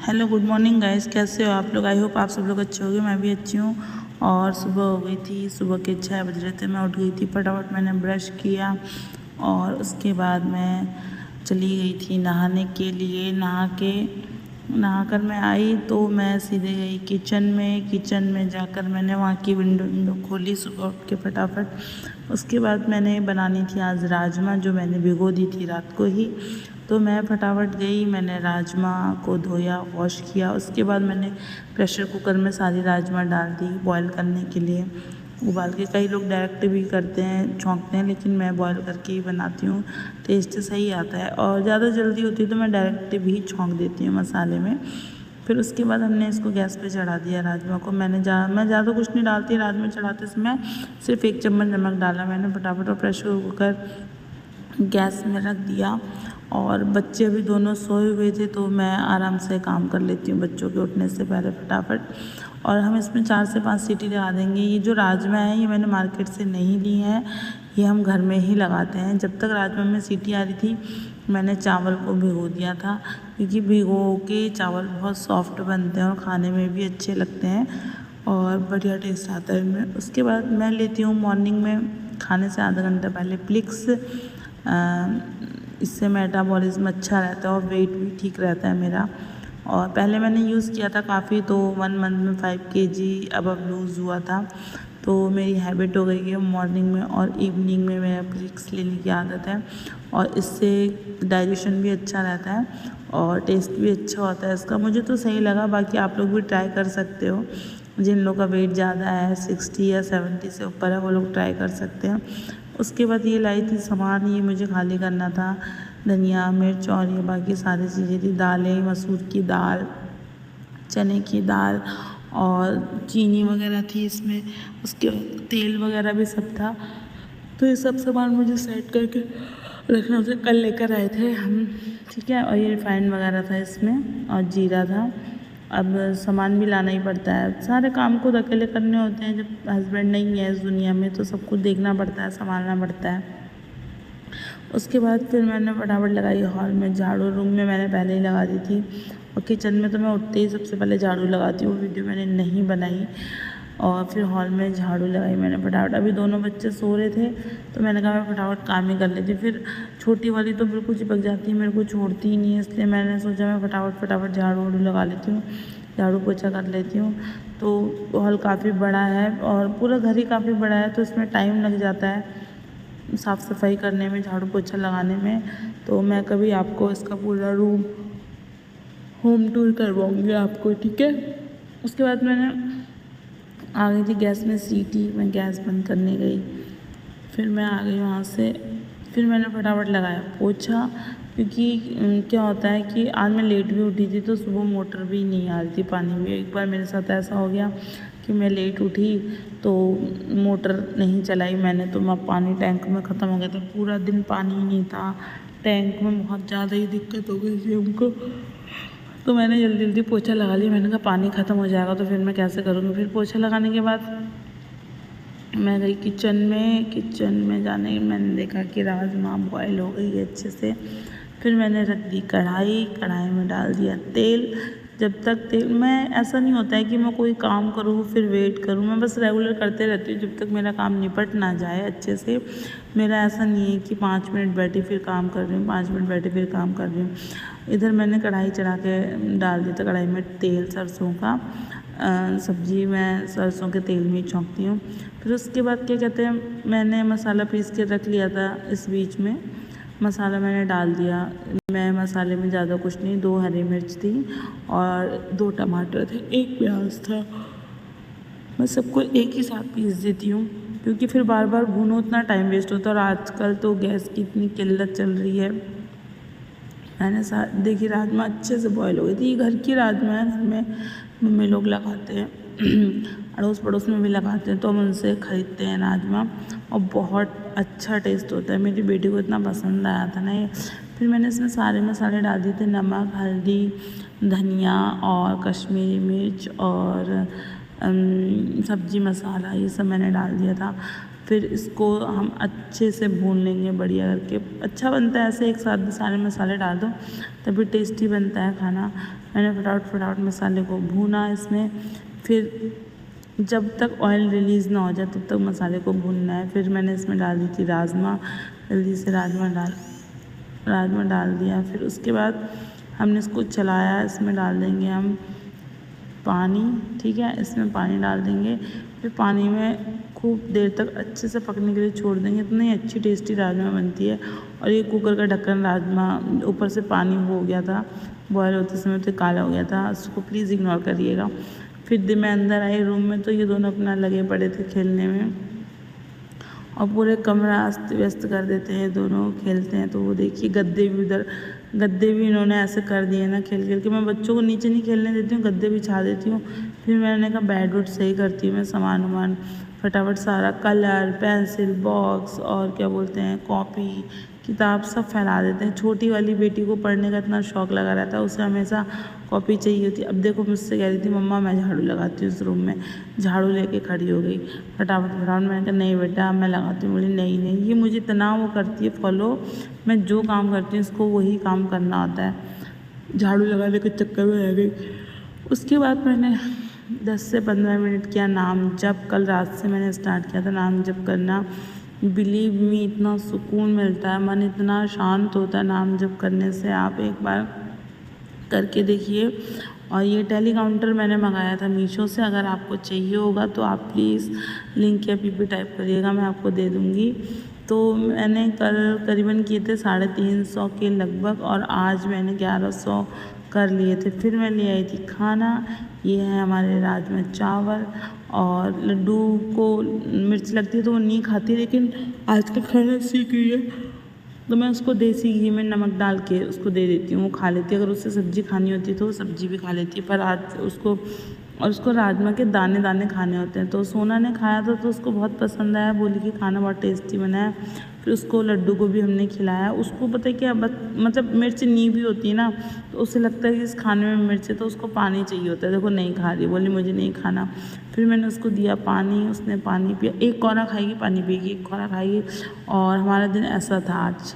Hello good morning guys, कैसे हो आप लोग। आई होप आप सब लोग अच्छे होंगे। मैं भी अच्छी हूँ। और सुबह हो गई थी, सुबह के 6 बज रहे थे। मैं उठ गई थी, फटाफट मैंने ब्रश किया और उसके बाद मैं चली गई थी नहाने के लिए। नहाकर मैं आई तो मैं सीधे गई किचन में जाकर मैंने वहाँ की विंडो खोली सुबह उठ के फटाफट। उसके बाद मैंने बनानी थी आज राजमा, जो मैंने भिगो दी थी रात को ही। तो मैं फटाफट गई, मैंने राजमा को धोया, वॉश किया। उसके बाद मैंने प्रेशर कुकर में सारी राजमा डाल दी बॉयल करने के लिए, उबाल के। कई लोग डायरेक्ट भी करते हैं, छौंकते हैं, लेकिन मैं बॉयल करके ही बनाती हूँ। टेस्ट सही आता है और ज़्यादा जल्दी होती है तो मैं डायरेक्ट भी छौंक देती हूँ मसाले में। फिर उसके बाद हमने इसको गैस पे चढ़ा दिया राजमा को। मैं ज़्यादा कुछ नहीं डालती राजमा चढ़ाते समय, सिर्फ 1 चम्मच नमक डाला मैंने फटाफट और प्रेशर कुकर गैस में रख दिया। और बच्चे अभी दोनों सोए हुए थे तो मैं आराम से काम कर लेती हूँ बच्चों के उठने से पहले फटाफट। और हम इसमें 4 से 5 सीटी लगा देंगे। ये जो राजमा है ये मैंने मार्केट से नहीं ली है, ये हम घर में ही लगाते हैं। जब तक राजमा में सीटी आ रही थी मैंने चावल को भिगो दिया था, क्योंकि भिगो के चावल बहुत सॉफ्ट बनते हैं और खाने में भी अच्छे लगते हैं और बढ़िया टेस्ट आता है इनमें। उसके बाद मैं लेती हूँ मॉर्निंग में खाने से आधा घंटा पहले प्लिक्स। इससे मेटाबॉलिज्म अच्छा रहता है और वेट भी ठीक रहता है मेरा। और पहले मैंने यूज़ किया था काफ़ी, तो 1 मंथ में 5 kg अबव लूज़ हुआ था। तो मेरी हैबिट हो गई है मॉर्निंग में और इवनिंग में मेरा प्लिक्स लेने की आदत है। और इससे डाइजेशन भी अच्छा रहता है और टेस्ट भी अच्छा होता है इसका। मुझे तो सही लगा, बाकी आप लोग भी ट्राई कर सकते हो। जिन लोगों का वेट ज़्यादा है, 60 या 70 से ऊपर है, वो लोग ट्राई कर सकते हैं। उसके बाद ये लाई थी सामान, ये मुझे खाली करना था। धनिया, मिर्च और ये बाकी सारी चीज़ें थी। दालें, मसूर की दाल, चने की दाल और चीनी वगैरह थी इसमें। उसके बाद तेल वगैरह भी सब था। तो ये सब सामान मुझे सेट करके रखना था, कल लेकर आए थे हम, ठीक है। और ये रिफाइंड वगैरह था इसमें और जीरा था। अब सामान भी लाना ही पड़ता है, सारे काम खुद अकेले करने होते हैं। जब हस्बैंड नहीं है इस दुनिया में तो सब कुछ देखना पड़ता है, संभालना पड़ता है। उसके बाद फिर मैंने फटाफट लगाई हॉल में झाड़ू। रूम में मैंने पहले ही लगा दी थी और किचन में तो मैं उठते ही सबसे पहले झाड़ू लगाती हूँ। वीडियो मैंने नहीं बनाई। और फिर हॉल में झाड़ू लगाई मैंने फटाफट। अभी दोनों बच्चे सो रहे थे तो मैंने कहा मैं फटाफट काम ही कर लेती। फिर छोटी वाली तो बिल्कुल चिपक जाती है, मेरे को छोड़ती ही नहीं है, इसलिए मैंने सोचा मैं फटाफट झाड़ू वाड़ू लगा लेती हूँ, झाड़ू पोछा कर लेती हूँ। तो हॉल काफ़ी बड़ा है और पूरा घर ही काफ़ी बड़ा है, तो इसमें टाइम लग जाता है साफ़ सफाई करने में, झाड़ू पोछा लगाने में। तो मैं कभी आपको इसका पूरा रूम होम टूर करवाऊँगी आपको, ठीक है। उसके बाद मैंने आ गई थी गैस में सीटी, मैं गैस बंद करने गई। फिर मैं आ गई वहाँ से। फिर मैंने फटाफट लगाया पोछा, क्योंकि क्या होता है कि आज मैं लेट भी उठी थी तो सुबह मोटर भी नहीं आ रही थी पानी में। एक बार मेरे साथ ऐसा हो गया कि मैं लेट उठी तो मोटर नहीं चलाई मैंने, तो मैं पानी टैंक में ख़त्म हो गया था। पूरा दिन पानी ही नहीं था टैंक में, बहुत ज़्यादा ही दिक्कत हो गई थी हमको। तो मैंने जल्दी पोछा लगा लिया। मैंने कहा पानी ख़त्म हो जाएगा तो फिर मैं कैसे करूँगी। फिर पोछा लगाने के बाद मैं गई किचन में जाने मैंने देखा कि राजमा बॉयल हो गई है अच्छे से। फिर मैंने रख दी कढ़ाई में डाल दिया तेल। जब तक तेल, मैं ऐसा नहीं होता है कि मैं कोई काम करूँ फिर वेट करूँ, मैं बस रेगुलर करते रहती हूँ जब तक मेरा काम निपट ना जाए अच्छे से। मेरा ऐसा नहीं है कि 5 मिनट बैठी फिर काम कर रही हूँ, 5 मिनट बैठी फिर काम कर रही हूँ। इधर मैंने कढ़ाई चढ़ा के डाल दिया था, कढ़ाई में तेल सरसों का। सब्जी मैं सरसों के तेल में ही छौंकती हूँ। फिर उसके बाद क्या कहते हैं, मैंने मसाला पीस के रख लिया था। इस बीच में मसाला मैंने डाल दिया। मैं मसाले में ज़्यादा कुछ नहीं, 2 हरी मिर्च थी और 2 टमाटर थे, 1 प्याज था। मैं सबको एक ही साथ पीस देती हूँ, क्योंकि फिर बार बार भूनो उतना टाइम वेस्ट होता है। और आजकल तो गैस की इतनी किल्लत चल रही है। मैंने देखी राजमा अच्छे से बॉयल हो गई थी। ये घर की राजमा है, घर में मम्मी लोग लगाते हैं, अड़ोस पड़ोस में भी लगाते हैं, तो हम उनसे ख़रीदते हैं राजमा और बहुत अच्छा टेस्ट होता है। मेरी बेटी को इतना पसंद आया था ना ये। फिर मैंने इसमें सारे मसाले डाल दिए थे, नमक, हल्दी, धनिया और कश्मीरी मिर्च और सब्जी मसाला, ये सब मैंने डाल दिया था। फिर इसको हम अच्छे से भून लेंगे बढ़िया करके। अच्छा बनता है ऐसे, एक साथ भी सारे मसाले डाल दो तभी टेस्टी बनता है खाना। मैंने फटाफट मसाले को भूना इसमें। फिर जब तक ऑयल रिलीज़ ना हो जाए तब तक मसाले को भूनना है। फिर मैंने इसमें डाल दी थी राजमा, जल्दी से राजमा डाल दिया। फिर उसके बाद हमने इसको चलाया। इसमें डाल देंगे हम पानी, ठीक है, इसमें पानी डाल देंगे। फिर पानी में खूब देर तक अच्छे से पकने के लिए छोड़ देंगे। इतनी अच्छी टेस्टी राजमा बनती है। और ये कुकर का ढक्कन राजमा ऊपर से पानी हो गया था, बॉयल होते समय तो काला हो गया था, उसको प्लीज़ इग्नोर करिएगा। फिर मैं अंदर आई रूम में तो ये दोनों अपना लगे पड़े थे खेलने में और पूरे कमरा अस्त व्यस्त कर देते हैं। दोनों खेलते हैं तो वो देखिए गद्दे भी इन्होंने ऐसे कर दिए ना खेल खेल के। मैं बच्चों को नीचे नहीं खेलने देती हूँ, गद्दे बिछा देती हूँ। फिर मैंने कहा बेड वुड सही करती हूँ मैं, सामान फटाफट सारा कलर, पेंसिल बॉक्स और क्या बोलते हैं कॉपी किताब सब फैला देते हैं। छोटी वाली बेटी को पढ़ने का इतना शौक़ लगा रहता है, उसे हमेशा कॉपी चाहिए होती। अब देखो मुझसे कह रही थी मम्मा मैं झाड़ू लगाती हूँ इस रूम में, झाड़ू लेके खड़ी हो गई फटाफट। मैंने कहा नहीं बेटा मैं लगाती हूँ। बोली नहीं ये मुझे इतना वो करती है फॉलो, मैं जो काम करती हूँ इसको वही काम करना होता है, झाड़ू लगाने के चक्कर में रह गई। उसके बाद मैंने 10 से 15 मिनट किया नाम जप। कल रात से मैंने स्टार्ट किया था नाम जप करना। बिलीव मी इतना सुकून मिलता है, मन इतना शांत होता है नाम जप करने से। आप एक बार करके देखिए। और ये टेली काउंटर मैंने मंगाया था मीशो से, अगर आपको चाहिए होगा तो आप प्लीज़ लिंक या पीपी टाइप करिएगा, मैं आपको दे दूँगी। तो मैंने कल करीबन किए थे 350 के लगभग और आज मैंने 1100 कर लिए थे। फिर मैं ले आई थी खाना, ये है हमारे राजमा चावल। और लड्डू को मिर्च लगती है तो वो नहीं खाती, लेकिन आजकल खाना सीख रही है तो मैं उसको देसी घी में नमक डाल के उसको दे देती हूँ, वो खा लेती है। अगर उससे सब्ज़ी खानी होती है तो वो सब्ज़ी भी खा लेती है। पर आज उसको राजमा के दाने दाने खाने होते हैं। तो सोना ने खाया था तो उसको बहुत पसंद आया, बोली कि खाना बहुत टेस्टी बना है। फिर उसको लड्डू को भी हमने खिलाया। उसको पता है क्या मतलब मिर्च नहीं भी होती है ना तो उसे लगता है कि इस खाने में मिर्च है तो उसको पानी चाहिए होता है। देखो नहीं खा रही, बोली मुझे नहीं खाना। फिर मैंने उसको दिया पानी, उसने पानी पिया। एक कौरा खाएगी पानी पिएगी, एक कौरा खाएगी। और हमारा दिन ऐसा था आज।